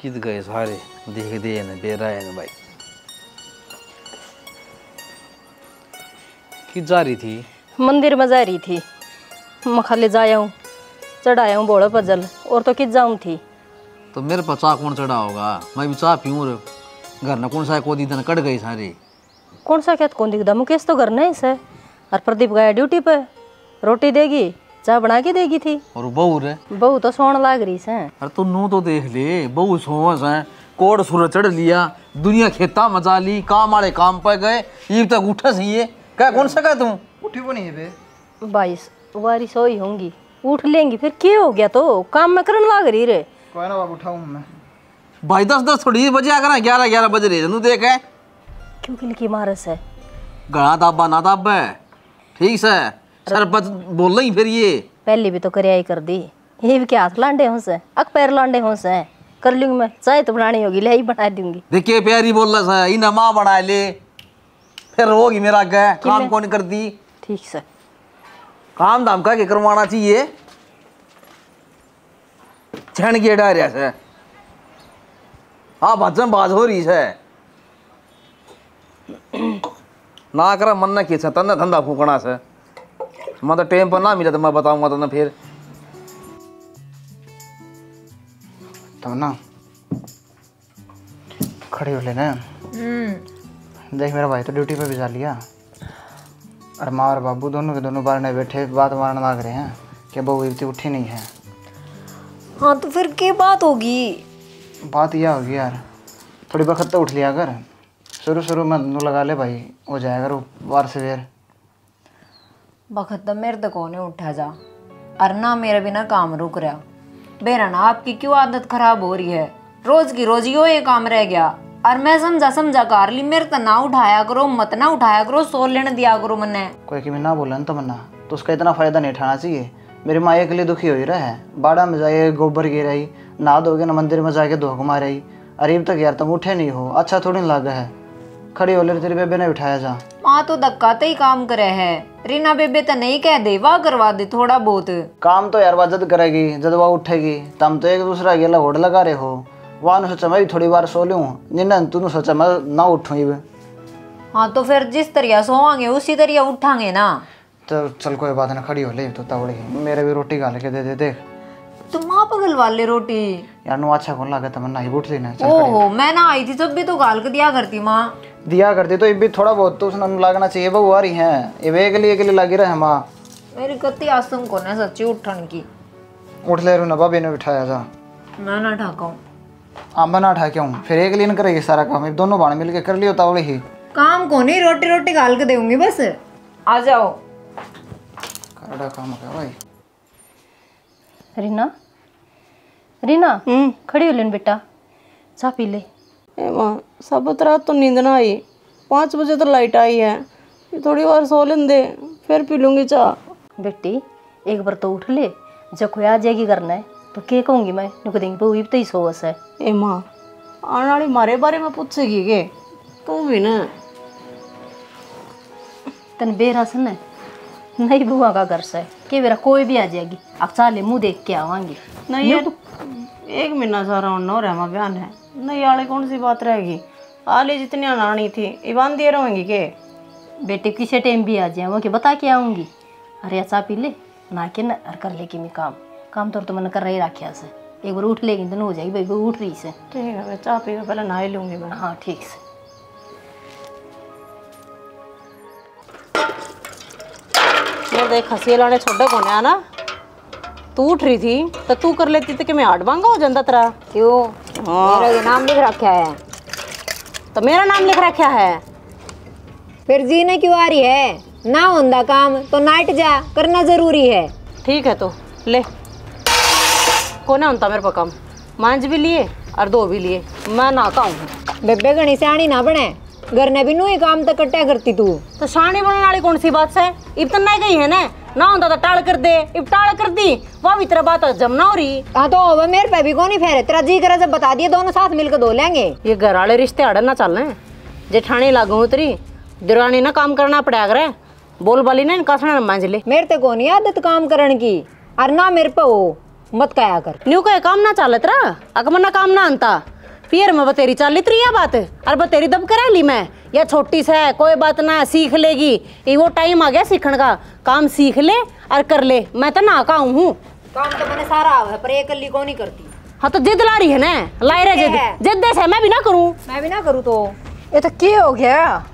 किद गए सारे देख दे न बेरा है न भाई। किद जा रही थी? मंदिर में जा रही थी। मखाले जाया हूँ, चढ़ाया हूँ बोड़ा पर जल, और तो किद जाऊँ थी। तो मेरे पर चाह कौन चढ़ा होगा? मैं भी चाह पीऊँ। घर न कौन सा को दी दिन कट गई सारे। कौन सा खेत कौन दिखता? मुकेश तो घर नहीं है और प्रदीप गया ड्यूटी पे। रोटी देगी, चाय बना के देगी थी। और बहू रे? बहू तो सोन लाग रही है। अरे तू नू तो देख ले, बहू सोच है, कोड़ सुर चढ़ लिया, दुनिया खेता मचा ली, काम वाले काम पे गए, ये तक उठा सही है। क्या कौन सा तू उठी वो नहीं है बे? 22 वारी सोई होंगी, उठ लेंगी फिर क्या हो गया? तो काम में करने लाग रही रे। कोई ना बाबू उठाऊं मैं। भाई 10 थोड़ी बजे आकर 11 बज रहे तू देख है। क्यों किल की मारस है? गड़ा दाबा ना दाबा है, ठीक है। सरपंच बोल रही फिर ये पहले भी तो करियाई कर दी, ये भी क्या हाथ लांडे हो से, अक पैर लांडे हो से। कर लूंगी मैं, चाय तो बनानी होगी, ले ही बना दूंगी। देखिए प्यारी बोल रहा है, इन माँ बना ले फिर होगी मेरा क्या काम कौन कर दी। ठीक से काम धाम का करवाना चाहिए। छण के डारिया से हाँ भजन बाज हो रही है ना कर मन न खींच तन्ने धंधा फूकना से। मैं तो टाइम पर ना मिला तो मैं बताऊंगा तो ना फिर तो ना खड़े हो लेना। देख मेरा भाई तो ड्यूटी पे भी जा लिया और माँ और बाबू दोनों के दोनों बाहर नहीं बैठे बात मारने लग रहे हैं कि बहू इतनी उठी नहीं है। हाँ तो फिर क्या बात होगी? बात यह होगी यार, थोड़ी वक्त तो उठ लिया कर, शुरू में नू लगा ले भाई, हो जाएगा रो वार से वेर। बखत तो मेरे तो कौन उठा जा और ना मेरा बिना काम रुक रहा। बेरा ना आपकी क्यों आदत खराब हो रही है? रोज की रोज यो ये काम रह गया और मैं समझा कर ली, मेरे तो ना उठाया करो, मत ना उठाया करो, सो लेने दिया करो मन्ने। कोई कि मैं ना बोला तो मन्ना तो उसका इतना फायदा नहीं उठाना चाहिए। मेरी माँ के लिए दुखी हो ही रहा है, बाड़ा में जाए गोबर गिर रही, नहा धोगे ना मंदिर में जाके धोख मार रही। अरे अब तक यार तुम उठे नहीं हो, अच्छा थोड़ी लगा है। खड़ी हो ले तेरी बेबे ने उठाया जा। माँ तो धक्का ही काम करे है, रीना बेबे तो नहीं कह दे, वाह करवा दे थोड़ा बहुत काम। तो यार वह जद करेगी जब वह उठेगी, तुम तो एक दूसरा अकेला होड़ लगा रहे हो। वहाँ सोचा मैं भी थोड़ी बार सो लूँ, निन्ना तूने सोचा मैं ना उठूँ। हाँ तो फिर जिस तरह सोवांगे उसी तरह उठांगे ना। तो चल कोई बात ना, खड़ी हो ले तो तवड़ी मेरे भी रोटी गाल के दे दे। देख तुम माँ पगल वाले रोटी यार नु अच्छा कौन लगा था, मैं उठ लेना। ओहो मैं ना आई थी तब भी तो गाल के दिया करती माँ। दिया करती तो भी थोड़ा बहुत तो उसने लगना चाहिए। बहू आ रही है ये के लिए लगी रहे माँ। मेरी कत्ती आसम को ना सच्ची उठन की। उठ ले रूना, भाभी ने बिठाया जा। मैं ना ठाका मैं ना उठा के हूँ, फिर एक लिए करेगी सारा काम, दोनों बाण मिल के कर लियो तावड़ी ही। काम को नहीं, रोटी रोटी गाल के दूंगी बस, आ जाओ। करड़ा काम है भाई। रीना रीना खड़ी हो लेन बेटा, चाय पी ले। माँ सबत रात तो नींद ना आई, 5 बजे तो लाइट आई है, ये थोड़ी बार सो लेन दे फिर पी लूँगी चाय। बेटी एक बार तो उठ ले, जब कोई आ जाएगी करना है तो क्या कहूँगी मैं? नुको देंगी बहू तो ही सोवस है। ए माँ आने वाली मारे बारे में पूछेगी के तू भी ना? तन बेरासन है नहीं बुआ का घर से कि मेरा कोई भी आ जाएगी, अब चाले मुँह देख के आवांगी। नहीं यार 1 महीना सारा और रहमा बयान है, नहीं आले कौन सी बात रहेगी? आले जितनी अनानी थी ईवान दिए रहेंगी के? बेटे किसी टाइम भी आ जाए वो कि बता के आऊँगी। अरे चाय पी ले ना के न और कर लेगी मैं काम तो मैंने कर रही रखा से। एक बार उठ लेगी तो हो जाएगी भाई, वो उठ रही से। ठीक है मैं चाय पी के पहले नहा लूँगी मैं। हाँ ठीक से। मैं देख हंसी लाने छोड़े कोने आना, तू उठ रही थी तो तू कर लेती थी कि मैं 8 बांगा हो जाता तेरा। क्यों? मेरा नाम लिख रखा है तो मेरा नाम लिख रखा है, फिर जीने क्यों आ रही है? ना होंदा काम तो नाइट जा करना जरूरी है। ठीक है तो ले कोने होता मेरे पर काम, मांझ भी लिए और 2 भी लिए, मैं नहाता हूँ। बेबे घनी सियाणी ना बने, घर ने भी नू ही काम तो कट्टा करती तू। तो शानी बनने वाली कौन सी बात है? इब तो नहीं गई है ना होता तो टाल कर दे, इब टाल कर दी वह भी तेरा बात जमना हो रही। हाँ तो वह मेरे पे भी कौन ही फेरे, तेरा जी करा जब बता दिए दोनों साथ मिलकर धो लेंगे। ये घर वाले रिश्ते अड़न ना चल रहे, जेठानी लागू उतरी दुरानी ना काम करना पड़ा करे, बोल बाली ना इनका मांझ ले। मेरे ते कौन आदत काम करने की और ना मेरे पे हो, मत कहा कर। न्यू कहे काम ना चालत रहा अकमना काम ना अंता फिर मैं बतेरी चालित रही है बात और बतेरी दब करा ली मैं या छोटी सा है कोई बात ना सीख लेगी ये वो टाइम आ गया सीखने का काम सीख ले और कर ले मैं तो ना कहूँ हूँ काम तो मैंने सारा है पर एक कली को नहीं करती। हाँ तो जिद ला रही है ना लाई रहे जिद जिद से मैं भी ना करूँ मैं भी ना करूँ तो ये तो क्या हो गया?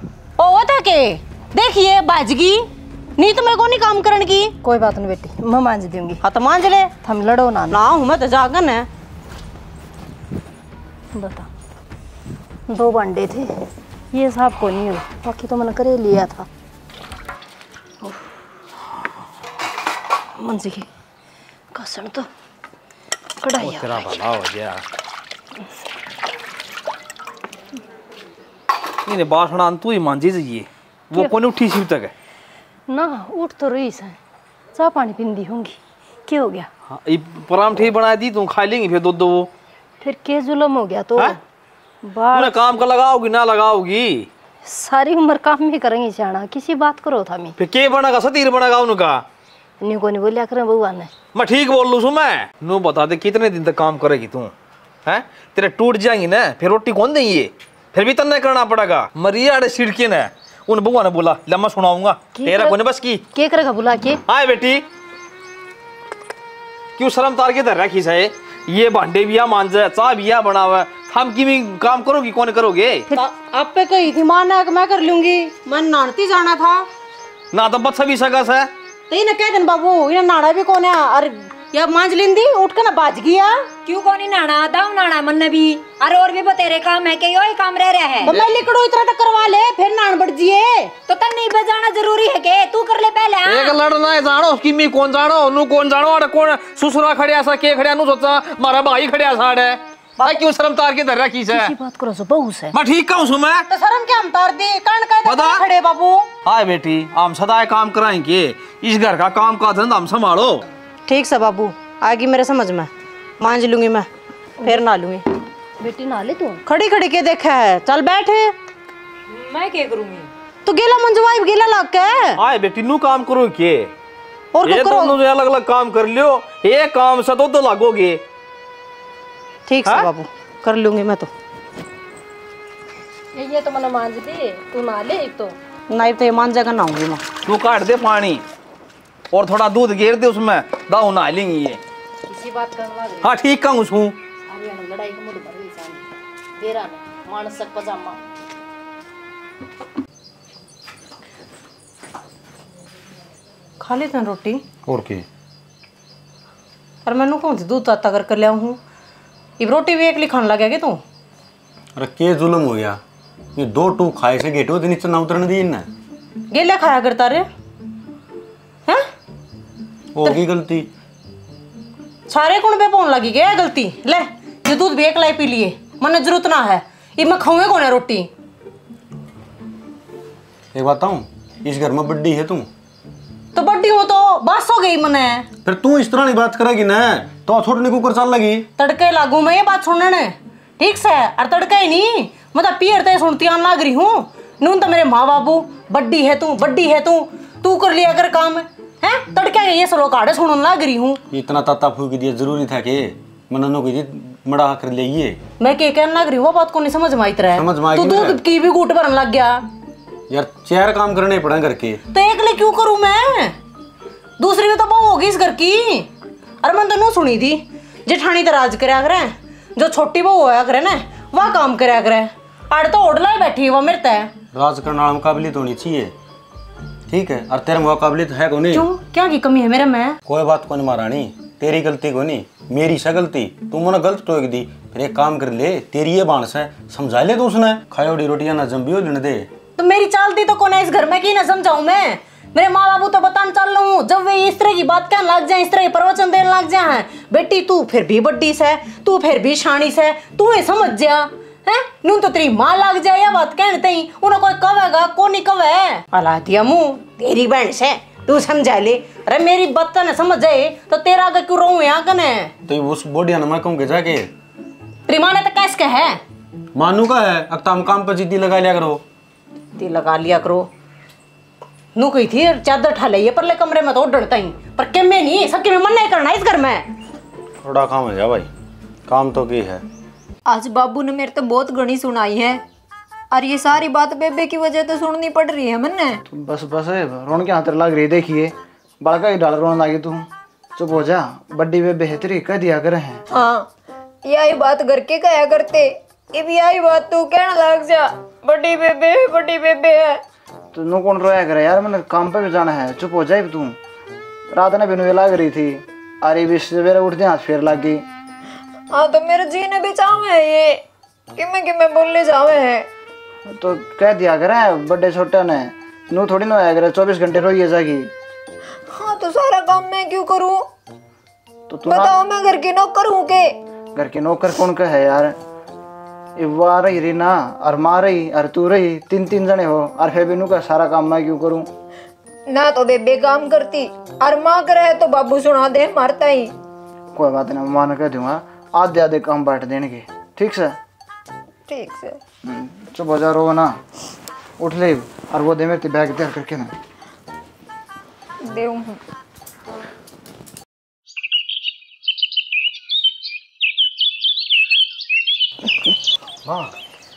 ओ था के देखिए बाजगी नहीं तो मेरे को नहीं काम करने की। कोई बात नहीं बेटी, मैं मांझ दूंगी। हाँ तो मांझ ले हम लड़ो ना। ना हूँ मैं तो जागन है। बता 2 बंडे थे ये साहब को नहीं हुआ बाकी तो मैंने करे लिया था। मंजी की कसम तो कढ़ाई तेरा भला हो गया। इने बासना तू ही मांझी जाइए वो कौन उठी शिव तक है ना उठ तो रही है चाह पानी पींदी होंगी क्या हो गया? हाँ, ये परांठे बना दी तुम खा लेंगी फिर दूध वो फिर के जुलम हो गया तो तूने काम का लगाओगी ना लगाओगी सारी उम्र काम में करेंगे जाना किसी बात करो था मैं फिर के बनेगा सतीर बनेगा उनका न्यू को नहीं बोलिया करें बउआ ने। मैं ठीक बोल लू मैं नू बता दे कितने दिन तक काम करेगी तू हैं तेरे टूट जाएंगी ना फिर रोटी कौन देंगे फिर भी तन्ने करना पड़ेगा मरिया अड़े सिड़के ने उन बुआ ने बोला लम्मा सुनाऊंगा तेरा कोने बस की क्या करेगा बुला के आए बेटी क्यों शर्म तार के धर रखी है ये भांडे भी मांझे चाह भी बनावे हम की भी काम करोगी कौन करोगे आप पे कही थी मां ने मैं कर लूंगी मैं नानती जाना था ना तो बच्चा भी सकस है तो इन्हें कह दिन बाबू इन्हें नाना भी कौन है और या मांझ लेंदी उठ के ना बाज गया क्यों को नहीं नाना दाऊ नाना मन भी अरे और भी बतेरे काम है कि यो ही काम रह रहा है तो मैं लिकड़ो इतना तक करवा ले फिर नान बढ़ जिए तो तन नहीं बजाना जरूरी है के तू कर ले पहले। एक लड़ना है जानो उसकी मी कौन जानो नु कौन जानो और कौन ससुरा खड़िया सा के खड़िया नु सोचा मारा भाई खड़िया साड़ है भाई क्यों शर्म तार के धर रखी है किसी बात करो सो बहू से मैं ठीक कहूं सु मैं तो शर्म क्या हम तार दी कान का बता। खड़े बाबू हाय बेटी हम सदाए काम कराएंगे इस घर का काम का धंधा हम संभालो। ठीक से बाबू आगे मेरे समझ में मांझ लूंगी मैं फिर ना लूंगी बेटी ना ले तू खड़ी खड़ी के देखा है चल बैठ मैं क्या करूंगी तू गेला मंजवाई गेला लाग के हाय बेटी नु काम करो के और ये क्या करो दोनों अलग अलग काम कर लियो एक काम से तो लागोगे। ठीक से बाबू कर लूंगी मैं तो ये तो मैंने मांझ दी तू ना ले एक तो नहीं तो ये मान जाएगा नहाऊंगी मैं तू काट दे पानी और थोड़ा दूध घेर दे उसमें दाऊ नहा लेंगी ये किसी बात करने लग हाँ ठीक कहूँ छू रही है लड़ाई का मूड भर गई सामने देरा ने मानस सक पजामा खा लेते हैं रोटी और की और मैंने कौन सी दूध ताता कर लिया हूँ ये रोटी भी एक लिखान लगे क्या तू अरे के जुलम हो गया ये 2 टू खाए से गेटो तो नीचे ना उतरने दी ना गेला खाया करता रे हैं होगी गलती सारे कौन पे पौन लगी गया गलती ले ये दूध भी एक लाई पी लिए मन जरूरत ना है ये मैं खाऊंगे कौन है रोटी एक बात बताऊं इस घर में बड्डी है तू तो बड्डी हो तो बस हो गई मने फिर तू इस तरह नहीं बात करेगी ना तो छोड़ने को कर चल लगी तड़के लागू मैं ये बात सुनने ठीक से और तड़का ही नहीं मतलब पियर ते सुनती आन लाग रही हूँ नून तो मेरे माँ बाबू बड्डी है तू तू कर लिया कर काम है तड़के ये सलो काढ़े सुनने लाग रही हूँ इतना ताता फूक दिया जरूरी था के मननो की मड़ा कर ले मैं के कहने लग रही हूँ वो बात को नहीं समझ में आई तरह समझ में आई तू कि दूध की भी घूट भरने लग गया यार 4 काम करने पड़ा घर के तो एक ले क्यों करूं मैं दूसरी भी तो बहू होगी इस घर की अरे मैंने तो नू सुनी थी जेठानी तो राज करया करे जो छोटी बहू होया करे ना वह काम करया करे आड़ तो ओडला ही बैठी वो मेरे तय राज करने वाला काबिलियत होनी चाहिए ठीक है और तेरे में काबिलियत है को नहीं क्यों क्या की कमी है मेरे में कोई बात को नहीं महारानी तेरी गलती को नहीं मेरी सा गलती तू मना गलत टोक दी फिर एक काम कर ले तेरी ये बांस है समझा ले तू उसने खायोड़ी रोटियां ना जम्बियो लेने दे तो मेरी चालती तो कौन है इस घर में की ना समझाऊं मैं मेरे माँ बाबू तो बताने चल रहा हूँ जब वे इस तरह की बात कहने लग जाए इस तरह की प्रवचन देने लग जाए बेटी तू फिर भी बड्डी से तू फिर भी शानी से तू ही समझ जा है नून तो तेरी माँ लग जाए या बात कहते ही उन्हें कोई कवेगा को नहीं कवे अला दिया मुंह तेरी बहन से तू समझा ले अरे मेरी बात न समझ जाए तो तेरा आगे क्यों रहूं यहाँ कने तो उस बोडिया ने मैं कहूँ जाके तेरी माँ ने तो कैसे कहे मानू का है अब तम काम पर जीती लगा लिया करो ती लगा लिया करो नू कही थी चादर ठा ले पर ले कमरे में तो डरता ही पर के में नहीं सबके में मन नहीं करना इस घर में थोड़ा काम है जा भाई, काम तो की है। आज बाबू ने मेरे तो बहुत घनी सुनाई है, और ये सारी बात बेबे की वजह तो सुननी पड़ रही है मन्ने। तो बस बस रोन के हाथ लग रही, देखिए बड़का ही डाल रोन लगी तू। चुप हो जा, बड्डी वे बेहतरी कह दिया करे हैं। हाँ, यही बात घर के कहा करते, ये भी यही बात तू कहने लग जा, बड़ी बेबे है। तो नो कौन रोया करे यार, मैंने काम पे भी जाना है। चुप हो जाए तू। रात ने बिनु लग रही थी, अरे भी सवेरे उठते हाथ फेर लग गई। हाँ तो मेरे जी ने भी चावे है ये कि मैं बोलने जावे है। तो कह दिया करे बड़े छोटे ने, नू थोड़ी ना आया करे 24 घंटे रोइए जागी। हाँ तो सारा काम मैं क्यों करूँ? तो तू बताओ मैं घर की नौकर हूँ के? घर के नौकर कौन का है यार? इवा रही ना, और माँ रही और तू रही, 3 जने हो, और फिर भी नू का सारा काम मैं क्यों करूँ? ना तो बेबे काम करती और माँ करे तो बाबू सुना दे मारता ही। कोई बात नहीं, माँ ने कह दूंगा आधे आधे काम बांट देने के, ठीक से? ठीक से। चुप हो जा, रो ना, उठ ले और वो दे मेरे बैग तैयार करके ना देऊँ।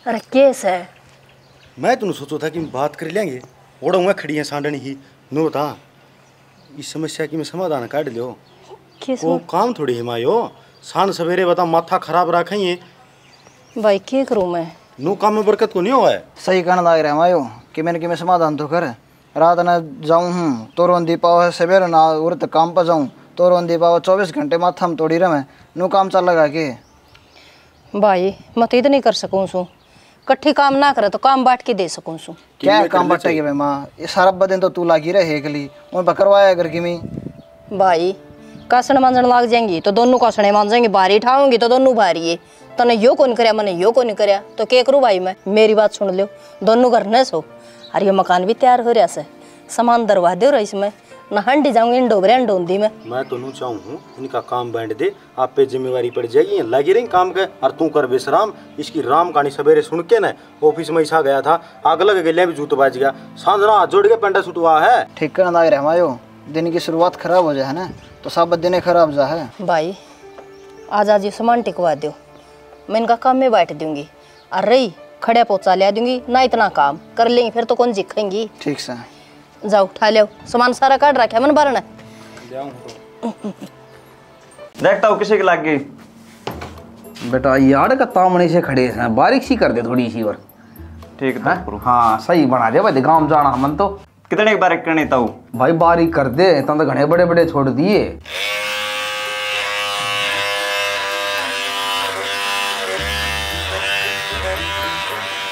अरे केस है। मैं तुम सोचो था कि बात कर लेंगे, ओढ़ूंगा खड़ी है सांडनी ही। नो बता, इस समस्या की मैं समाधान काट लियो। केस वो काम थोड़ी है मायो, शान सवेरे बता माथा खराब रखेंगे। भाई क्या करूँ मैं? नो काम में बरकत को नहीं हुआ है। सही कहना लग रहा है मायो कि मैंने समाधान तो कर। रात न जाऊँ हूँ तो रोन दी पाओ है, सवेरे ना उर्त काम पर जाऊँ तो रोन दी पाओ, 24 घंटे माथा में तोड़ी रहे। नू काम चल लगा के भाई मैं तो इतनी कर सकूँ सू, कट्ठी काम ना करे तो काम बांट के दे सकूँ सू। क्या काम बटेगी भाई माँ, ये सारा बदन तो तू लागी रहे एकली, उन बकरवाया घर की मी। भाई कासण मांजन लाग जाएंगी तो दोनों कासणे मांजेंगे, भारी ठाऊंगी तो दोनों भारी है। तने यो कौन करया, मैंने यो कौन करया, तो क्या करूँ भाई मैं? मेरी बात सुन लो, दोनों घर न सो। और ये मकान भी तैयार हो रहा से, सामान दरवा दो रही इसमें, न हंडी जाऊंगी डोबरे डोंदी में। मैं तो नहीं चाहूँ इनका काम बांट दे, आप पे जिम्मेवारी पड़ जाएगी, लगी रही काम के, और तू कर विश्राम। इसकी राम कहानी सवेरे सुन के ना ऑफिस में ऐसा गया था, आग लग गया भी जूत बज गया, सांझना हाथ जोड़ के पेंटा सुटवा है। ठीक करना लग रहा है मायो, दिन की शुरुआत खराब हो जाए ना तो सब दिन खराब जा है। भाई आज ये सामान टिकवा दो, मैं इनका काम में बैठ दूंगी, और रही खड़े पोचा ले दूंगी ना, इतना काम कर लेंगी फिर तो कौन जीखेंगी। ठीक से जाओ उठा लो, सामान सारा काट रखा मन भरना। देखता हूँ किसी की लग गई। बेटा यार का तामने से खड़े हैं, बारीक सी कर दे थोड़ी सी और। ठीक है तो हाँ सही बना दे भाई, काम जाना मन तो। कितने की बारीक करनी ताऊ? भाई बारीक कर दे, तुम तो घने बड़े बड़े छोड़ दिए।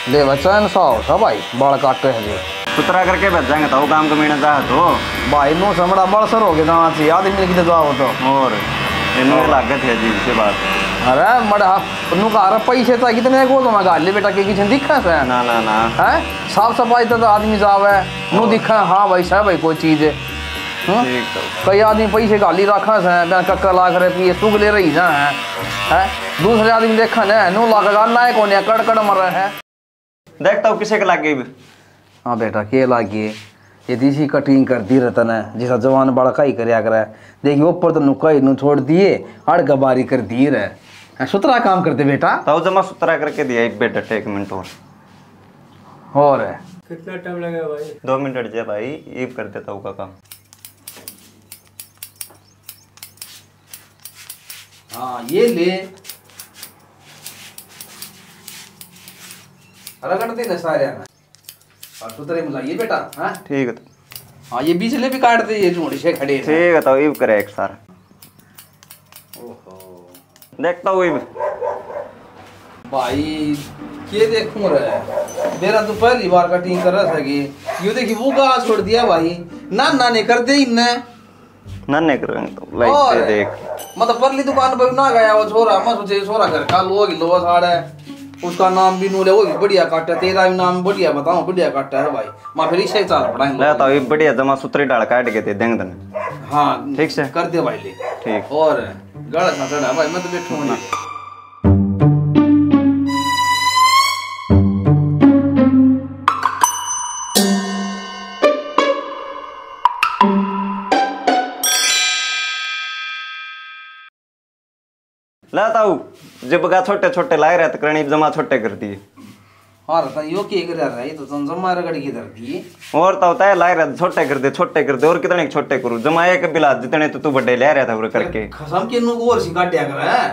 ले बच्चा सौ भाई, बाल काटे है सुतरा करके बच जाएंगे ताऊ, काम कमीने जा तो भाई नो समड़ा बड़सर हो गया दांत से, आदमी की दबाव तो। और इन्होंने लागत है जी से बात। अरे मड़ा नु का अरे पैसे तो कितने को तो मैं गाली बेटा के किचन दिखा से ना ना ना है, साफ सफाई तो आदमी जावे नु दिखा। हाँ भाई साहब भाई कोई चीज है। ठीक तो कई आदमी पैसे गाली रखा से, कक्कर लाख रुपये सुग ले रही है, दूसरे आदमी देखा न नु लाख ना कौन कड़ मर रहा है। देखता हूँ किसी के लग गई। हाँ बेटा के लागे, ये दिसी कटिंग कर दी रहता ना, जैसा जवान बड़ा कई करया करे। देखिए ऊपर तो नुकाई नु छोड़ दिए, हड़ गबारी कर दिए रहे, सुतरा काम करते बेटा। ताऊ जमा सुतरा करके दिया एक बेटा, 1 मिनट और कितना टाइम लगेगा भाई? 2 मिनट हट जाए भाई, ये कर देता हूँ का काम। हाँ ये ले रगड़ दे ना सारे ना, और सुतरे मिलाइए बेटा। हाँ ठीक है तो हाँ ये बीच ले भी काट दे, ये झोड़ी से खड़े हैं। ठीक है ताऊ, ये करे एक सारा। देखता हूँ ये भाई ये देखूं रहा, मेरा तो पहली बार कटिंग कर रहा था कि ये देखिए वो गा छोड़ दिया भाई, ना ने कर दे इनने नन्हे करेंगे तो लाइट से देख। मतलब परली दुकान पर ना गया वो छोरा, मैं सोचे छोरा घर का लोग लो साड़ा, उसका नाम भी नूले, वो भी बढ़िया काटा, तेरा भी नाम बढ़िया बताओ, बढ़िया काटा है भाई। मैं फिर इसे चाल पड़ाएंगे। ले ताऊ ये बढ़िया जमा सुतरी डाल काट के दे देंगे तने। हाँ ठीक से कर दे भाई ले। ठीक। और गड़ा सा चढ़ा भाई, मैं तो बैठूंगा। लाता हूँ जब गा छोटे छोटे लाए रहे तो करणी जमा छोटे कर दिए और तो यो के कर रहा है, ये तो जमा रगड़ की धरती और तो होता है लाए रहे छोटे कर दे और कितने छोटे करूँ जमा एक बिला जितने तो तू बड़े ले रहा था वो करके खसम के नु और सी काटिया कर है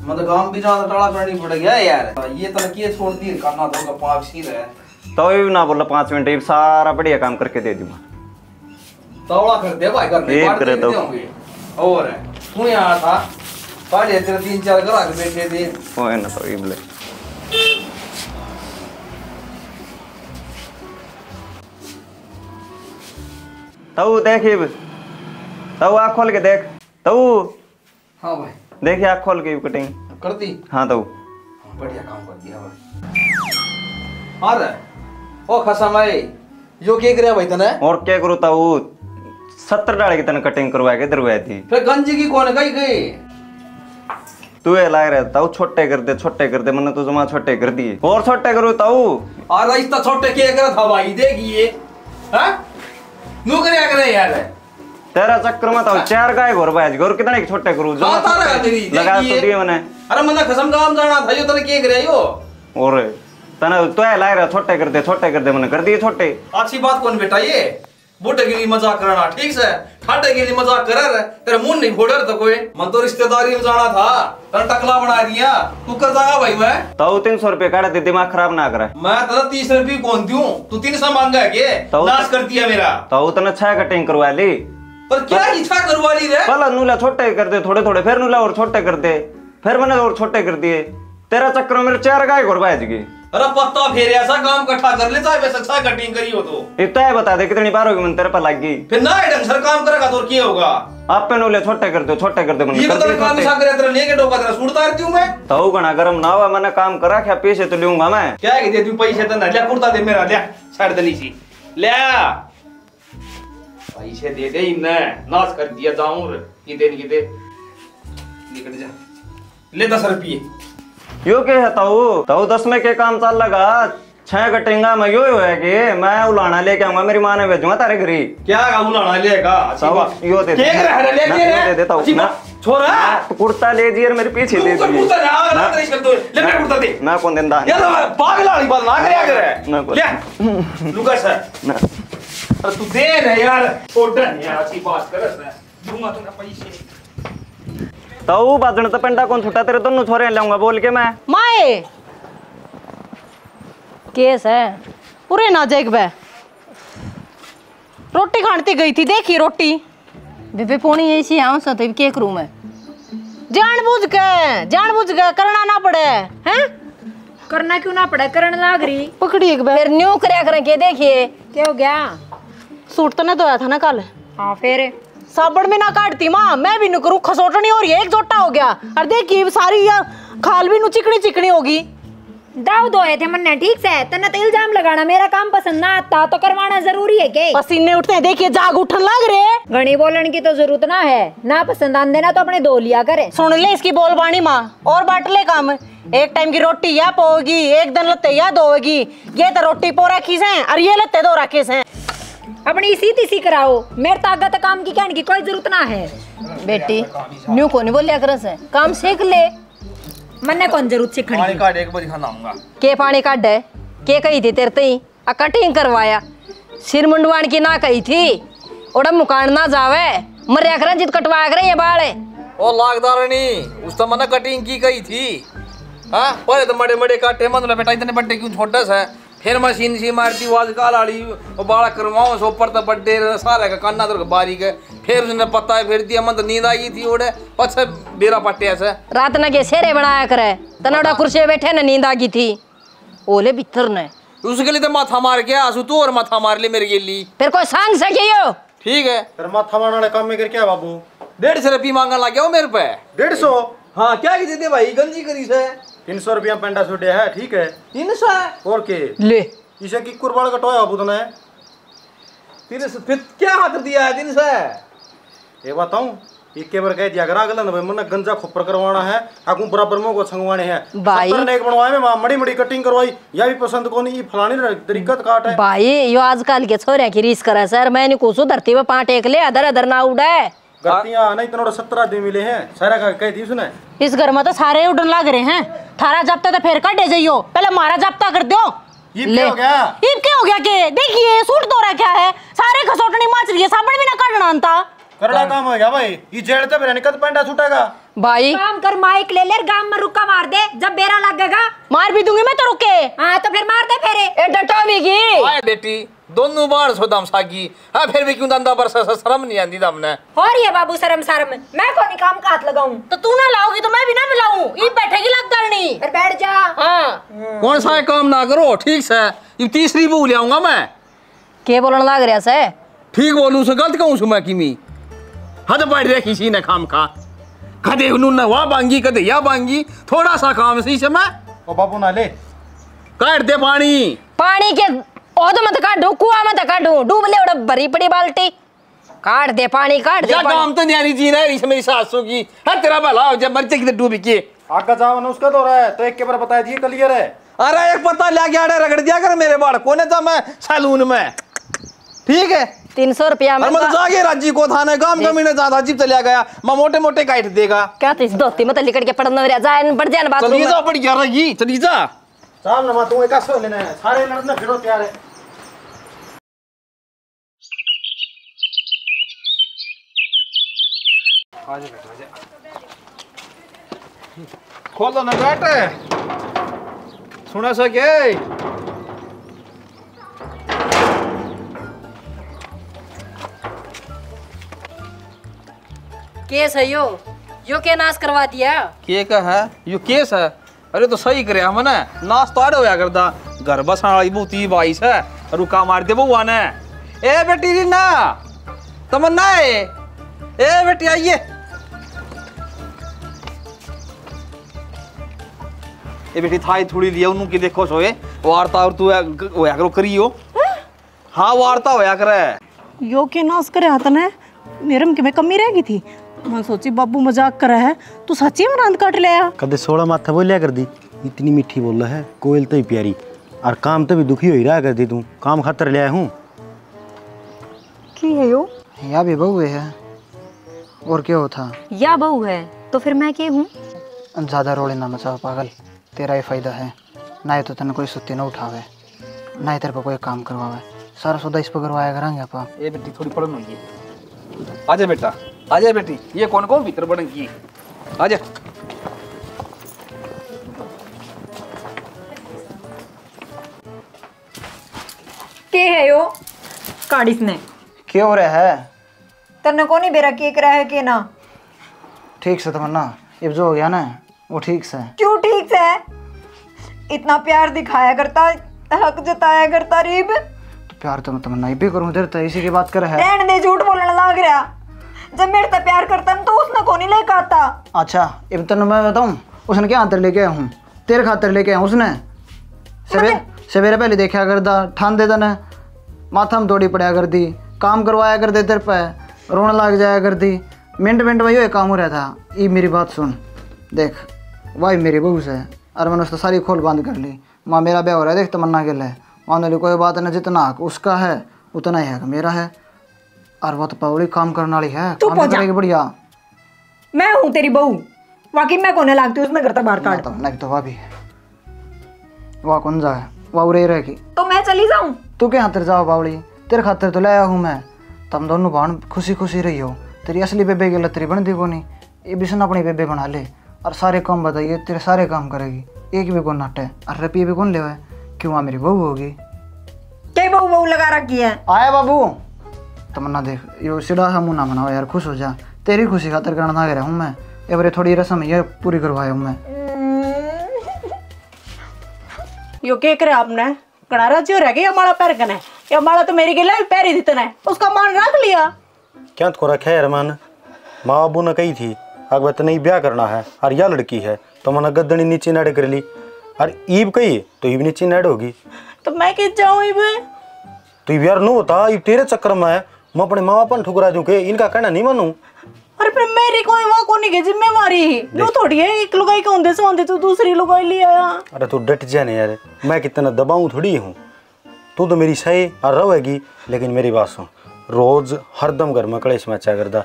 मतलब गांव भी ज्यादा टाला करनी पड़ गया यार। ये तो किए छोड़ दी करना तो पाप सी रहे तो ये ना बोला 5 मिनट ये सारा बढ़िया काम करके दे दूंगा तौला कर दे भाई करने एक करे तो और तू यहाँ था साढ़े तेरे 3-4 ग्राहक बैठे थे वो है ना तो ये बोले तो देखिए तो आँख खोल के देख तो हाँ भाई देखिए आँख खोल के कटिंग कर दी। हाँ तो बढ़िया काम कर दिया भाई। अरे ओ खसम है यो के करे भाई तने और क्या करूँ तो 70 डाले की तने कटिंग करवा के दरवाई थी फिर गंजी की कौन गई गई तू ये लाग रहा था छोटे कर दे मैंने तो जमा छोटे कर दिए और छोटे करूँ तो अरे इतना छोटे के करा था भाई देखिए हाँ नू करे यार तेरा चक्कर में तो 4 गाय घोर बाज घोर कितने छोटे करूँ लगा तो दिए मैंने अरे मना कसम काम जाना था यो तने के करे यो और तने तो लाग रहा छोटे कर दे मैंने कर दिए छोटे। अच्छी बात कौन बेटा ये बूटे के लिए मजाक करना ठीक से ठाटे के लिए मजाक कर रहा तेरा मुंह नहीं फोड़ तो कोई मन तो रिश्तेदारी में जाना था तेरा टकला बना दिया तू कर जाएगा भाई मैं तो 300 रुपये काटे दे दिमाग खराब ना करे मैं तो 30 रुपये कौन दूं तू 300 मांगा है के नाश कर दिया मेरा तो उतना 6 कटिंग करवा ली पर क्या इच्छा करवा ली रे पहला नूला छोटे कर दे थोड़े फिर नूला और छोटे कर दे फिर मैंने और छोटे कर दिए तेरा चक्कर में मेरे 4 गाय घोर बाज गई। अरे पत्ता फेर ऐसा काम इकट्ठा कर ले चाहे वैसे अच्छा कटिंग करी हो तो इतना है बता दे कितनी बार होगी मन तेरे पर लग गई फिर ना ढंग से काम करेगा तो क्या होगा आप पे नूले छोटे कर दे मन ये तो तेरा काम ऐसा करे तेरा लेके डोका तेरा सूट उतार दूं मैं तो गना गरम ना हुआ मैंने काम करा क्या पैसे तो लूंगा मैं क्या है कि दे दूं पैसे तो ना ले कुर्ता दे मेरा ले साइड दली सी ले पैसे दे दे इन्ने नाश कर दिया जाऊं ये दे निकल जा ले 10 रुपये यो के है तो 10 में के काम चल लगा 6 कटेंगा मैं यो है कि मैं उलाना लेके आऊंगा मेरी माँ ने भेजूंगा तारे घरी क्या का उलाना लेगा यो दे देता हूँ छोरा कुर्ता ले जी मेरे पीछे दे दे मैं कौन दिन पागल वाली बात ना करे लुका सर अरे तू दे रे यार छोड़ यार अच्छी बात कर दूंगा तुमने पैसे तो बाजन तो पेंडा कौन छुटा तेरे दोनों छोरे लाऊंगा बोल के मैं माए केस है पूरे ना जेक बे रोटी खानती गई थी देखी रोटी बेबे पोनी ऐसी आऊं सा तब के करूं मैं जानबूझ के करना ना पड़े हैं करना क्यों ना पड़े करने लाग रही पकड़ी एक फिर न्यू करया करें के देखिए क्या हो गया सूट तो ने धोया था ना कल हाँ फिर साबड़ में ना काटती माँ मैं भी नुकरू खसोटनी और ये एक जोटा हो गया और देखिए सारी खाल भी नु चिकनी होगी दाव धोए थे मन्ने ठीक से तन्ने तो इल्जाम लगाना मेरा काम पसंद ना आता तो करवाना जरूरी है के पसीने उठते हैं देखिए जाग उठन लग रहे घनी बोलन की तो जरूरत ना है ना पसंद आने ना तो अपने धो लिया करे सुन ले इसकी बोलबाणी माँ और बांट ले काम एक टाइम की रोटी या पोगी एक दिन लत्ते या धोगी ये तो रोटी पो रखी से और ये लत्ते धो रखे से अपनी सीधी सी कराओ मेरे ताकत काम की कहने की कोई जरूरत ना है बेटी न्यू को नहीं बोलिया कर से काम सीख ले मन्ने कौन जरूरत सीखनी पानी काट एक बार खाना आऊंगा के पानी काट है के कही थी तेरे तई आ कटिंग करवाया सिर मुंडवान की ना कही थी ओड़ा मुकान ना जावे मरिया कर जित कटवाया करे ये बाल ओ लागदारनी उस तो मना कटिंग की गई थी हाँ पहले तो मड़े काटे मन बेटा इतने बड्डे क्यों छोटे से फिर मशीन सी मारती आवाज काल आड़ी वो बाड़ा करवाओ सो पर तो बड्डे सारे का कान्ना तो बारी के फिर उसने पता है फिर दिया मन तो नींद आई थी ओड़े पछे बेरा पट्टे ऐसे रात न के सेरे बनाया करे तनोड़ा कुर्सी बैठे न नींद आ गई थी ओले बितर ने उसके लिए तो माथा मार के आसू तू और माथा मार ले मेरे लिए फिर कोई सांग सकियो ठीक है तेरा माथा मारने वाले काम में कर क्या बाबू 150 रुपये मांगने लग गया मेरे पे 150 हाँ क्या ही देते भाई गंजी करी से 300 रुपया पेंडा छूटे है ठीक है 300 और के ले इसे की कुर्बान कटवाया बाबू तूने 300 फिर क्या हाथ दिया है 300 ये बताऊं एक के बार कह दिया करा अगला ना भाई मन गंजा खोपर करवाना है आगू बराबर में को छंगवाने हैं भाई ने एक बनवाए में मड़ी कटिंग करवाई या भी पसंद को नहीं फलानी तरीकत काट है भाई यो आजकल के छोरे की रीस करे सर मैंने कुछ धरती पे पांट एक ले अदर अदर ना उड़े गलतियां नहीं तनोड़ 17 दिन मिले हैं सारा का कह दी उसने। इस घर में तो सारे उड़न लग रहे हैं। थारा जब्ता तो फिर कटे जाइयो, पहले मारा जब्ता कर दो। ये क्या हो गया? ये क्या हो गया के? देखिए सूट तो रहा क्या है, सारे खसोटनी माच रही है, साबण भी ना काटना अंता। करड़ा काम हो गया भाई, ये जेड़ तो मेरा निकल पेंडा छूटेगा। भाई काम कर, माइक ले ले, गांव में रुका मार दे, जब बेरा लगेगा मार भी दूंगी मैं तो रुके। हाँ तो फिर मार दे फेरे। ए डटो भी की आए बेटी दोनों बार सो दम सागी हां फिर भी क्यों दंदा पर शर्म नहीं आंदी दमने। और ये बाबू शर्म शर्म, मैं कौन काम का हाथ लगाऊं? तो तू ना लाओगी तो मैं भी ना मिलाऊं। ये बैठेगी लगदलनी। फिर बैठ जा। हाँ कौन सा काम ना करो ठीक से, ये तीसरी बहू ले आऊंगा मैं। के बोलन लाग रहा से? ठीक बोलूं से गलत कहूं मैं किमी हद बढ़ रही किसी ने काम का, कदे उन्होंने वहां बांगी कदे या बांगी, थोड़ा सा काम सी से मैं ओ बाबू ना ले काट दे पानी। पानी के ओद मत काटू, कुआं मत काटू, डूब ले उड़ा भरी पड़ी बाल्टी। काट दे पानी, काट दे या पानी। काम तो न्यारी जी ना इस मेरी सासू की है, तेरा भला हो जब मर्चे की डूबी के आका जाओ ना उसका तो रहा है तो एक के बार बता दिए क्लियर है। अरे एक पता ले गया रगड़ दिया कर मेरे बाल कोने था मैं सैलून में, ठीक है 300 रुपया में मत जागे राजी को थाने काम कमीने ज्यादा जीप चला गया, मैं मोटे मोटे काट देगा। क्या तीस दोस्ती मत लिकट के पड़न रह जाए बढ़ जाए बाथरूम चली में। जा पड़ी यार ये चली जा साहब ना तू एक सो लेना है, सारे लड़ने फिरो तैयार है। आजा बेटा आजा, खोल दो ना गेट, सुना सके केस है यो के नाश करवा दिया। के का है यो केस है? अरे तो सही करे हमने नाश तो आड़े होया करता, घर बसाने वाली बूती बाईस है रुका मार दे बउआ ने। ए बेटी रीना तमन्ना है, ए बेटी आइए। ए बेटी थाई थोड़ी लिया उन्हों की देखो सोए वार्ता और तू होया करो करियो। हाँ वार्ता होया करे। यो के नाश करे हाथ ने मेरे में मैं कमी रह गई थी। मैं सोची बाबू मजाक कर रहा है, तू सच्ची में रांद काट लिया। कदे 16 माथा बोलिया कर दी, इतनी मीठी बोल रहा है, कोयल तो ही प्यारी और काम तो भी दुखी हो ही रहा कर दी, तू काम खातर ले आया हूँ। की है यो? या भी बहू है और क्या होता? या बहू है तो फिर मैं के हूँ? ज़्यादा रोले ना मचाओ पागल, तेरा ही फायदा है। ना ही तो तेने कोई सुत्ती ना उठावे, ना ही तेरे पर कोई काम करवावे, सारा सौदा इस पर करवाया करेंगे आपा। ए बेटी थोड़ी पढ़न हुई है, आजा बेटा आजा बेटी, ये कौन कौन भीतर बढ़न की आजा। के है यो? काडिस ने क्या हो रहा है? तन्ने को नहीं बेरा केक रहा है के ना? ठीक से तमन्ना, अब जो हो गया ना वो ठीक से। क्यों ठीक से? इतना प्यार दिखाया करता, हक जताया करता रीब। तो प्यार तो मैं तमन्ना भी करूँ, तेरे तो इसी की बात कर है। रहने दे, झूठ बोलने लग रहा। जब मेरे से प्यार करता न तो उसने को नहीं लेकर आता। अच्छा अब तेन मैं बताऊँ उसने क्या खातर लेके आया हूँ? तेरे खातर लेके आया उसने। सवेरे पहले देखा करता, ठान देता न माथा में तोड़ी पड़ा कर दी, काम करवाया कर दे, तेरे पे रोने लग जाया कर दी, मिनट मिनट में यो काम हो रहा था। ये मेरी बात सुन, देख भाई मेरी बहू से और मैंने उसको सारी खोल बंद कर ली। माँ मेरा ब्याह हो रहा है, देख तमन्ना के लिए मान ली कोई बात नहीं, जितना हक उसका है उतना ही हक मेरा है। और वो तो पौड़ी काम करने वाली है, काम करेगी बढ़िया। मैं हूँ तेरी बहू, वाकई मैं कोने लागती उसने करता बाहर काट। नहीं तो वह भी है, वह कौन जाए, वह उरे रहेगी। तो मैं चली जाऊँ? तू क्या खातिर जाओ बावड़ी, तेरे खातिर तो लाया हूँ मैं। तुम दोनों बहन खुशी खुशी रही हो, तेरी असली बेबे की लतरी बन दी को नहीं, ये भी सुन अपनी बेबे बना ले और सारे काम बताइए, तेरे सारे काम करेगी, एक भी कौन नाटे और रुपये भी कौन ले। क्यों वहाँ मेरी बहू होगी? क्या बहू बहू लगा रखी है? आया बाबू तमन्ना देख यो सिड़ा हम ना मनाओ यार, खुश हो जा, तेरी खुशी खातिर करना ना रहा हूँ मैं। एवरे थोड़ी रस्म ये पूरी करवाया हूँ मैं। यो के करे आपने कनारा जो रह गया माला पैर कने, या माला तो मेरी गिला भी पैर ही दितना है, उसका मान रख लिया। क्या तो रखा है रमान, माँ बाबू ने कही थी अगर तो नहीं ब्याह करना है और यह लड़की है तो मैंने गद्दनी नीचे नाड़े कर ली, और ईब कही तो ईब नीचे नाड़ होगी। तो मैं किस जाऊँ ईब? तो ईब यार नो होता, ईब तेरे चक्कर में है, मैं अपने माँ बाप ठुकरा दूं के इनका कहना नहीं मानूं। अरे फिर मेरी कोई वहाँ को नहीं जिम्मेवारी नो थोड़ी है, एक लुगाई के होंदे से तू दूसरी लुगाई ले आया। अरे तू डट जाने यार, मैं कितना दबाऊं थोड़ी हूँ, तू तो मेरी सही और रहेगी। लेकिन मेरी बात सुन, रोज हरदम घर में कलेश मचा करता,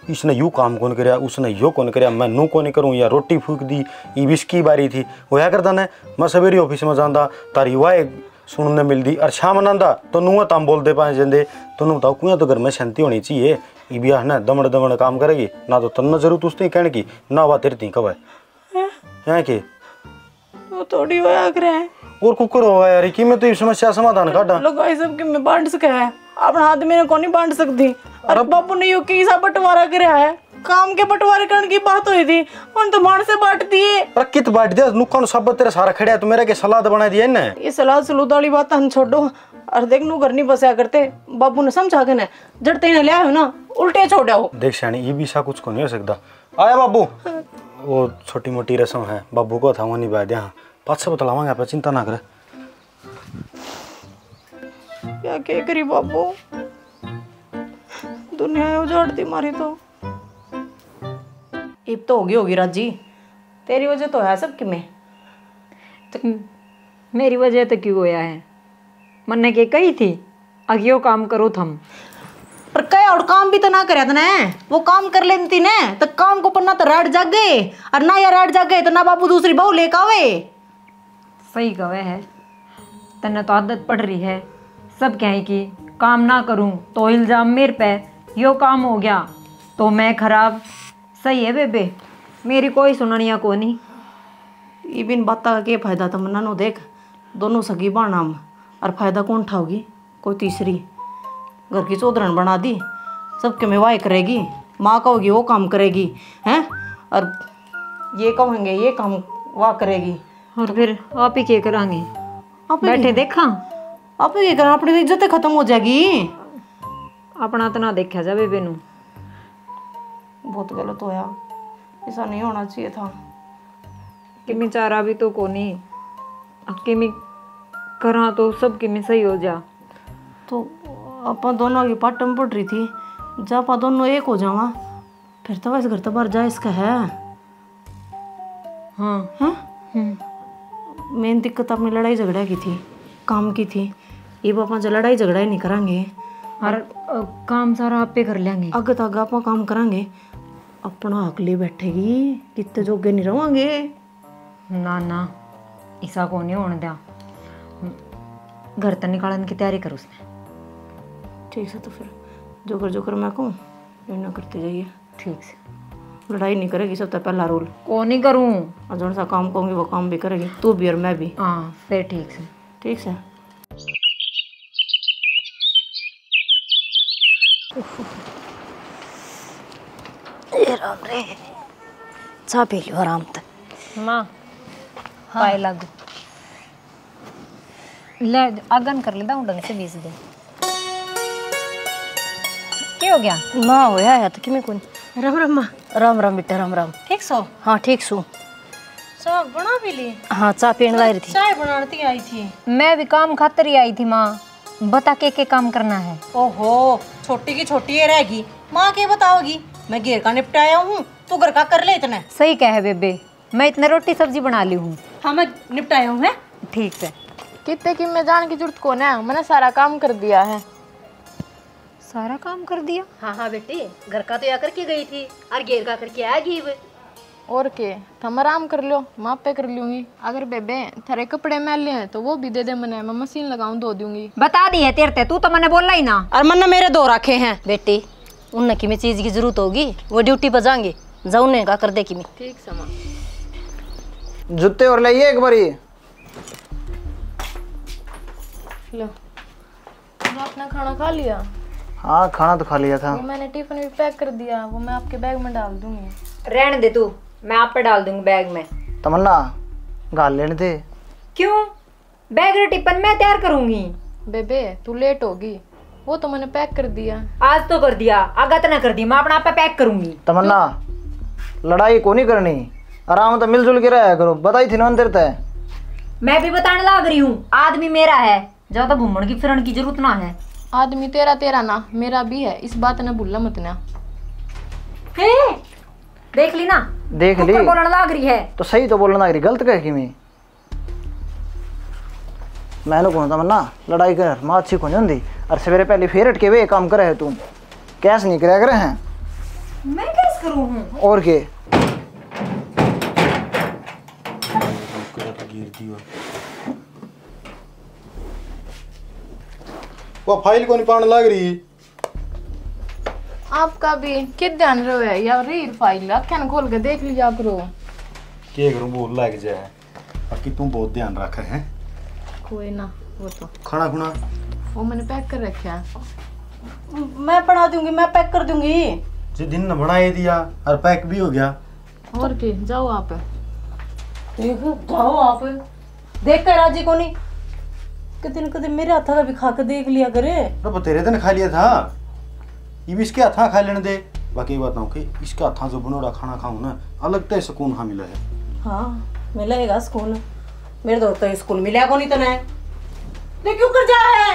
इसने यूँ काम कौन कराया, उसने यो कौन कराया, मैं नू कौन करूँ, या रोटी फूक दी, ये विस्की बारी थी वो या करता ने। मैं सवेरे ऑफिस में जाता तारी वाह सुनने मिलती, और शाम नंदा तो नूह तम बोलते पाए जंदे। तो बताओ कुएं तो घर में शांति होनी चाहिए। ये ब्याह ना दमड़ दमड़ काम करेगी ना, तो तन्ना जरूरत उसने कहने की ना, बात तेरी कब है के वो थोड़ी होया करे और कुकर होगा यार कि मैं तो ये समस्या समाधान काटा लोग भाई सब के मैं बांट सके है, अपना आदमी ने कौन नहीं बांट सकती। अरे बाबू ने यो की सा बंटवारा कराया है, काम के बंटवारे करने की बात हुई थी, उन तो मार से बांट दिए। पर कित बांट दिया नुकसान सब तेरा सारा खड़ा है, तो मेरा के सलाद बना दिया ना। ये सलाद सलूद वाली बात हम छोड़ो, और देख नू घर नहीं बसाया करते, बाबू ने समझा के ना जड़ते ने लिया हो ना उल्टे छोड़ा हो। देख शानी ये भी सा कुछ को नहीं हो सकता। आया बाबू, वो छोटी मोटी रस्म है, बाबू को था वो निभा दिया, पाँच से बतलावांगे आप, चिंता ना करे। क्या करी बाबू, दुनिया उजाड़ दी मारी तो। इब तो होगी राजी, तेरी वजह तो है सब कि मैं तो मेरी वजह तो क्यों होया है? मन्ने के कही थी अगियो काम करो थम, पर कई और काम भी तो ना करे ना, वो काम कर लेती ने तो काम को पन्ना तो राट जाग गए, और ना या राट जाग गए तो ना बाबू दूसरी बहू लेकर आवे। सही कहे है, तन्ने तो आदत पड़ रही है सब कहे कि काम ना करूं तो इल्जाम मेरे पे, यो काम हो गया तो मैं खराब। सही है बेबे, मेरी कोई सुननिया को नहीं। ये बिन बात का क्या फायदा था मन्ना नो, देख दोनों सगी बाणाम, और फायदा कौन उठाओगी? कोई तीसरी घर की चौधरन बना दी, सबके में वाह करेगी, माँ कहोगी वो काम करेगी हैं, और ये कहेंगे ये काम वाह करेगी, और फिर आप ही क्या करांगे? आप बैठे देखा आप ये करना, अपनी इज्जत खत्म हो जाएगी। अपना तो ना देखा जा बेबे नू, बहुत गलत होया, ऐसा नहीं होना चाहिए था। किमी चारा भी तो को नहीं, किमी करा तो सब किमी सही हो जा। तो आप दोनों की पाटम पड़ रही थी, जब आप दोनों एक हो जावा फिर तो वैसे घर तो बाहर जा इसका है। हाँ मेन दिक्कत अपनी लड़ाई झगड़ा की थी, काम की थी। ये पापा जो लड़ाई झगड़ा ही नहीं करांगे, और काम सारा आप पे कर लेंगे, आगे तक आप काम करांगे, अपना हक ले बैठेगी, कितने जोगे नहीं रहोगे। ना ना ऐसा को नहीं होने दिया, घर तक निकालने की तैयारी कर उसने। ठीक है, तो फिर जो कर मैं कहूँ ये ना करते जाइए। ठीक से, लड़ाई नहीं करेगी सबसे पहला रूल। को नहीं करूँ, और जो सा काम कहूँगी वो काम भी करेगी, तू भी और मैं भी। हाँ फिर ठीक से। ठीक है। राम रे, चाह पी लियो आराम तक। माँ पाए लागू ले, अगन कर लेता हूँ ढंग से 20 दिन। क्या हो गया? माँ होया है तो किमें कौन। राम राम माँ। राम राम बेटा, राम राम। ठीक सो? हाँ ठीक सू। चाय बना भी ली? हाँ चाय पीने लाई रही थी। चाय बनाती आई थी। मैं भी काम खातर ही आई थी माँ, बता के काम करना है। ओहो, छोटी की छोटी ये रहेगी, माँ क्या बताओगी? मैं घेर का निपटाया हूँ, तू घर का कर ले इतना। सही कहे बेबे, मैं इतना रोटी सब्जी बना ली हूँ। हाँ मैं निपटाया हूँ। ठीक है, कितने की मैं जान की जरूरत कौन है, मैंने सारा काम कर दिया है। सारा काम कर दिया? हाँ हाँ बेटी, घर का तो या करके गई थी, और घेर का करके आएगी। और के तुम आराम कर लो, मैं पे कर लूंगी। अगर बेबे थारे कपड़े मैले हैं तो वो भी दे दे, मैंने मैं मशीन लगाऊं धो दूंगी। बता दी है तेरे, तू तो मैंने बोला ही ना। और मन्ना मेरे दो रखे हैं। बेटी उन की में चीज की जरूरत होगी, वो ड्यूटी पर जाएंगे, जाऊँ ने का कर दे की में। ठीक समा। जूते और लाइए एक बारी। लो, आपने खाना खा लिया? हाँ खाना तो खा लिया था। वो मैंने टिफिन भी पैक कर दिया, वो मैं आपके बैग में डाल दूंगी। रहने दे तू, मैं आप पे डाल दूंगी बैग में। तमन्ना गाल लेने दे। क्यों? बैग रे टिफिन मैं तैयार करूंगी। बेबे तू लेट होगी, वो तो मैंने पैक कर दिया। आज तो कर दिया, आगा तो ना कर दी, मैं अपना आप पे पैक करूंगी। तमन्ना लड़ाई को नहीं करनी, आराम तो मिलजुल के रहा करो, बताई थी ना अंदर तय। मैं भी बताने लग रही हूँ, आदमी मेरा है, ज्यादा घूमने की फिरन की जरूरत ना है। आदमी तेरा तेरा ना, मेरा भी है, इस बात ने भूलना मत ना। देख ली ना, देख ली बोलने लग रही है तो सही तो बोलना लग रही, गलत कह की मैंने कौन तमन्ना लड़ाई कर माँ अच्छी कौन होंगी, और सवेरे पहले फिर हट के वे काम करे है, तुम कैस नहीं कराया करे हैं। मैं कैसे करूँ हूँ? और के वो फाइल को नहीं पाने लग रही। आपका भी कित ध्यान रहो है या रीर फाइल अखन खोल के देख लिया करो। क्या करूं बोल लग जाए। बाकी तुम बहुत ध्यान रखा है। कोई ना, वो तो खाना खुना वो मैंने पैक कर रखा है। मैं बना दूंगी, मैं पैक कर दूंगी। जो दिन न बनाए दिया और पैक भी हो गया। और के जाओ आप। देखो जाओ आप, देख कर राजी को नहीं कदे मेरे हाथा का भी खा के देख लिया करे। तो तेरे दिन खा लिया था, ये भी इसके हाथा खा लेने दे। बाकी बताऊं कि इसके हाथा जो बनोड़ा खाना खाऊं ना, अलग तो सुकून हाँ मिला है। हाँ मिलेगा सुकून। मेरे दोस्त तो स्कूल मिला को नहीं तो नहीं ले क्यों कर जा है।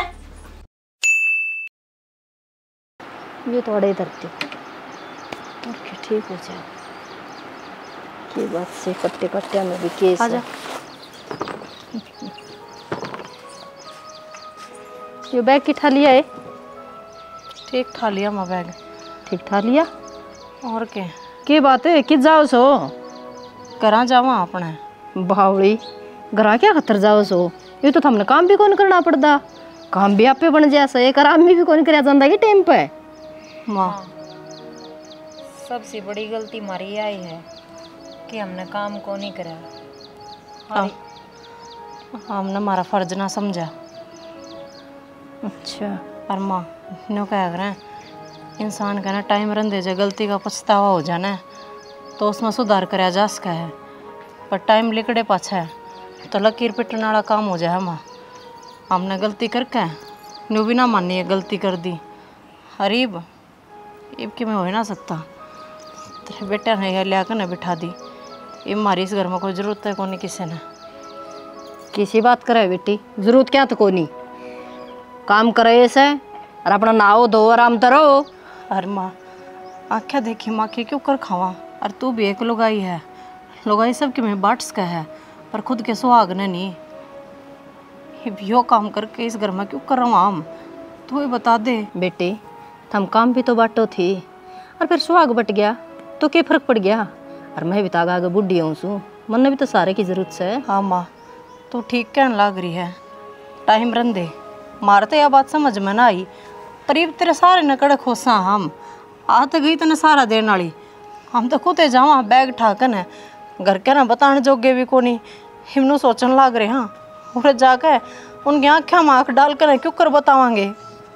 ये थोड़े इधर थे और क्या ठीक हो जाए। की बात से कट्टे कट्टे में भी केस है। ये बैग की ठा लिया है? ठीक ठा लिया मैं बैग। ठीक ठा लिया। और के बात है कि जाओ सो करा जावा अपने बावड़ी घरा क्या खतर जाओ सो। ये तो हमने काम भी कौन करना पड़ता, काम भी आप पे बन जाए सही कर आदमी भी कौन कराया जाता कि टाइम पे। माँ सबसे बड़ी गलती हमारी आई है कि हमने काम को नहीं करा। हमने हमारा फर्ज ना समझा। अच्छा और माँ नो क्या करें, इंसान का ना टाइम रंधे जो गलती का पछतावा हो जाना तो उसमें सुधार कराया जा सका है। पर टाइम लिकड़े पाछा है तो लकीर पिटने वाला काम हो जाए। माँ हमने गलती करके न्यू भी ना मानी है गलती कर दी। अरीब इब कि मैं हो ही ना सकता। तेरे बेटा ने लिया कर ना बिठा दी। इब हमारी इस घर में कोई ज़रूरत है कौन किसी ने। किसी बात करे बेटी, जरूरत क्या तो कोनी। काम करे ऐसे और अपना नाओ धो आराम करो। अरे माँ आख्या देखी माँ के क्यों कर खावा। और तू भी एक लुगाई है, लुगाई सब की मैं बांट का है पर खुद के सुहाग ने नहीं। यो काम करके इस घर में क्यों कर रहा हम, तू ही बता दे। बेटी थम काम भी तो बांटो थी और फिर सुहाग बट गया तो क्या फर्क पड़ गया। और मैं भी तो आगे बुढ़ी हूँ सू, मन भी तो सारे की जरूरत है। हाँ माँ तू ठीक कहने लग रही है। टाइम रन दे मारे तो यह बात समझ में ना आई। करीब तेरे सारे न कड़क होसा हम आ तो गई तने सारा देने वाली। हम तो खुद जावा बैग ठाकन है घर के ना बताने जोगे भी कोनी। हिमनू सोचने लग रहे हाँ और जाके उनकी आँखें में आँख डाल कर क्यों कर बतावांगे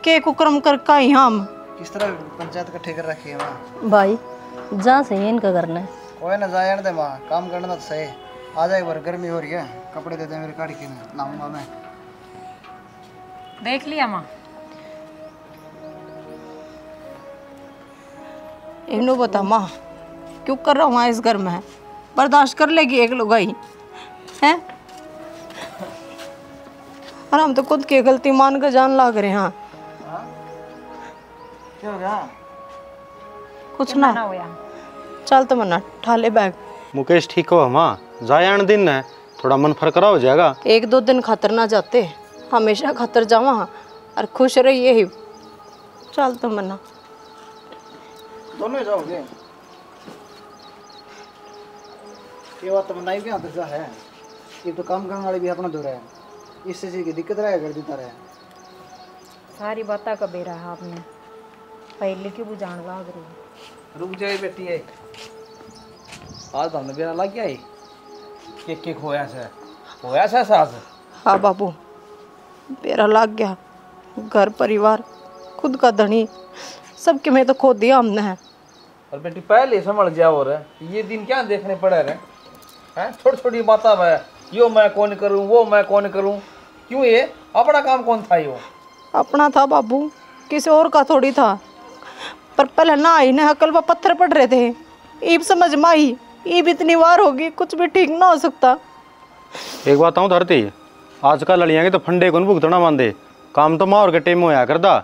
के कुक्रम कर का ही हम किस तरह पंचायत इकट्ठे कर रखी है माँ। भाई जहाँ से इनका करना है कोई ना जाए दे माँ, काम करना तो सही। आ जाए बार गर्मी हो रही है, कपड़े दे दे मेरे काढ़ के नहाऊंगा मैं। देख लिया माँ। इन्हों बता माँ क्यों कर रहा हूँ इस घर में। बर्दाश्त कर लेगी एक लुगाई है। और हम तो खुद की गलती मान कर जान लाग रहे हैं। क्या हो गया? कुछ ना चल तो मना ठाले बैग। मुकेश ठीक हो माँ, जाया दिन है थोड़ा मन फरकरा हो जाएगा। एक दो दिन खातर ना जाते, हमेशा खातर जावा और खुश रहिए ही। चल तो मना दोनों ही जाओगे? ये बात तो बनाई भी आदत है। ये तो काम करने वाले भी अपना दो रहे हैं, इससे चीज की दिक्कत रहा कर देता रहे। सारी बातें कबे रहा आपने पहले क्यों बुझान लाग रही। रुक जाए बेटी है आज तो हमने बेरा लग गया है के होया से सास। हाँ बाबू बेरा लग गया। घर परिवार खुद का धनी सबके में तो खो दिया हमने है। और बेटी पहले समझ जाओ रे, ये दिन क्या देखने पड़े रे हैं। छोटी छोटी बातें है यो मैं कौन करूं वो मैं कौन करूं। क्यों ये अपना काम कौन था यो? अपना था बाबू, किसी और का थोड़ी था। पर पहले ना आई ना अकल पर पत्थर पड़ रहे थे। ईब समझ में आई ईब इतनी बार होगी कुछ भी ठीक ना हो सकता। एक बात आऊँ धरती, आजकल लड़ियाँगे तो फंडे को भुगतना मानदे, काम तो माँ और गट्टे में होया करता।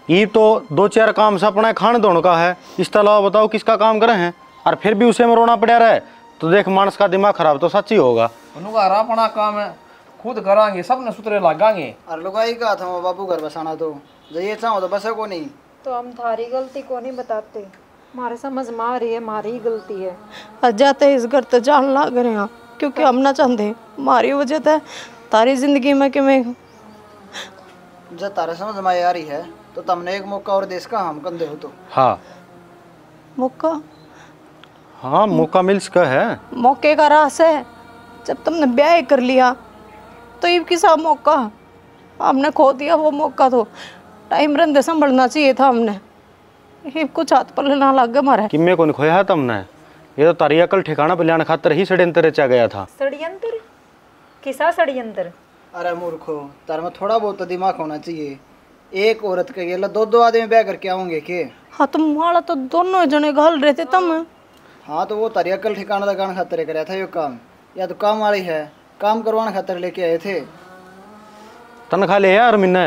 ये तो दो चार काम से अपना खान दोनों का है, इसके अलावा बताओ किसका काम करे हैं। और फिर भी उसे में रोना पड़ा रहा है तो देख मानस का दिमाग खराब तो सच ही होगा। उनका अपना काम है खुद करांगे, सबने सुतरे लगाएंगे। और लुगाई का था बाबू घर बसाना तो जाइए चाहो तो बसे को नहीं। तो हम थारी गलती को नहीं बताते, हमारे समझ में आ रही है हमारी ही गलती है। आज जाते इस घर तो जान लाग रहे हैं क्योंकि हम ना चाहते हमारी वजह से तारी जिंदगी में कि मैं जब तारे समझ में आ रही है तो तुमने एक मौका और देश का हम कंधे हो तो हाँ मौका हाँ मौका मिल सका है। मौके का रास है जब तुमने ब्याह कर लिया तो ये किसा मौका हमने खो दिया वो मौका। तो टाइम रंदे संभलना चाहिए था हमने। ये कुछ हाथ पल्ले ना लग गए हमारे कि मैं को नहीं खोया है तुमने। ये तो तारी अकल ठिकाना पे लाने खातर ही षड्यंत्र रचा गया था। षड्यंत्र किसा षड्यंत्र? अरे मूर्खो तार में थोड़ा बहुत तो दिमाग होना चाहिए। एक औरत के ये दो दो आदमी ब्याह करके आऊंगे के। हाँ तुम वाला तो दोनों जने घाल रहे थे तुम। हाँ तो वो तारी अकल ठिकाना लगाने खातर कराया था ये काम, या तो काम वाली है काम करवाने खातर लेके आए थे। तनख्वाह ले यार मिन्ना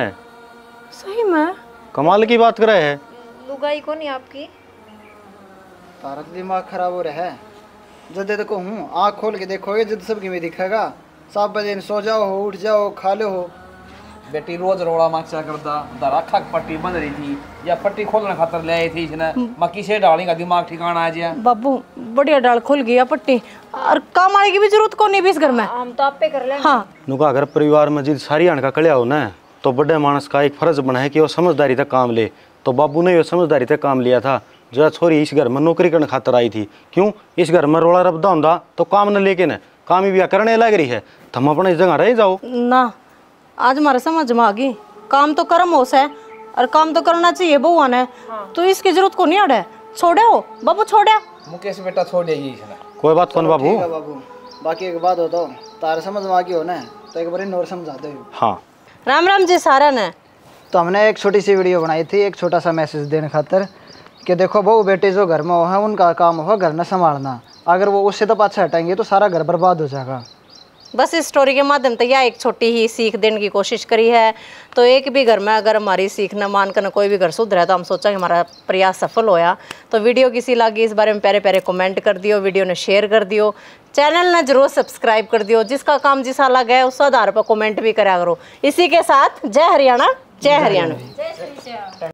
सही में कमाल की बात करे है। लुगाई को नहीं आपकी? तारा तो दिमाग खराब हो रहा है। जब देखो हूँ आँख खोल के देखोगे जब सबकी में दिखेगा। 7 बजे सो जाओ हो उठ जाओ खा लो हो। बेटी रोज रोड़ा माचा करता दराखा पट्टी बंद रही थी या पट्टी खोलने खातर ले आई थी इसने मक्की से डालेगा दिमाग ठिकाना आ जाए। बाबू बढ़िया डाल खुल गया पट्टी और काम आने की भी जरूरत कौन नहीं भी इस घर में। हम तो आप पे कर लेंगे। हाँ नुका अगर परिवार में जिद सारी आने का कलिया हो ना तो बड़े मानस का एक फर्ज बना है कि वो समझदारी तक काम ले। तो बाबू ने वो समझदारी तक काम लिया था। जो छोरी इस घर में नौकरी करने खातर आई थी क्यों इस घर में रोड़ा रबदा होंदा तो काम न लेके न काम ही भी करने लग रही है। तुम अपने इस जगह रह जाओ ना। आज हमारे समझ में आ गई काम तो कर्म होश है और काम तो करना चाहिए बउआ ने। तो इसकी जरूरत को नहीं अड़े छोड़े हो बाबू छोड़े मुकेश बेटा छोड़ देगी इसने। कोई बात कौन बाबू। ठीक है बाबू बाकी एक बात हो तो तारे समझ में आ गई हो ना तो एक बार नोर समझा दो। हाँ राम राम जी सारा ने। तो हमने एक छोटी सी वीडियो बनाई थी एक छोटा सा मैसेज देने खातर कि देखो बहू बेटे जो घर में हो है उनका काम हो घर न संभालना। अगर वो उससे तो पाछा हटाएंगे तो सारा घर बर्बाद हो जाएगा। बस इस स्टोरी के माध्यम से यह एक छोटी ही सीख देने की कोशिश करी है। तो एक भी घर में अगर हमारी सीख न मान कर कोई भी घर सुधरा तो हम सोचा कि हमारा प्रयास सफल होया। तो वीडियो किसी लगी इस बारे में प्यारे प्यारे कमेंट कर दियो, वीडियो ने शेयर कर दियो, चैनल ने जरूर सब्सक्राइब कर दियो। जिसका काम जिस अलग है उस आधार पर कमेंट भी करा करो। इसी के साथ जय हरियाणा जय हरियाणा।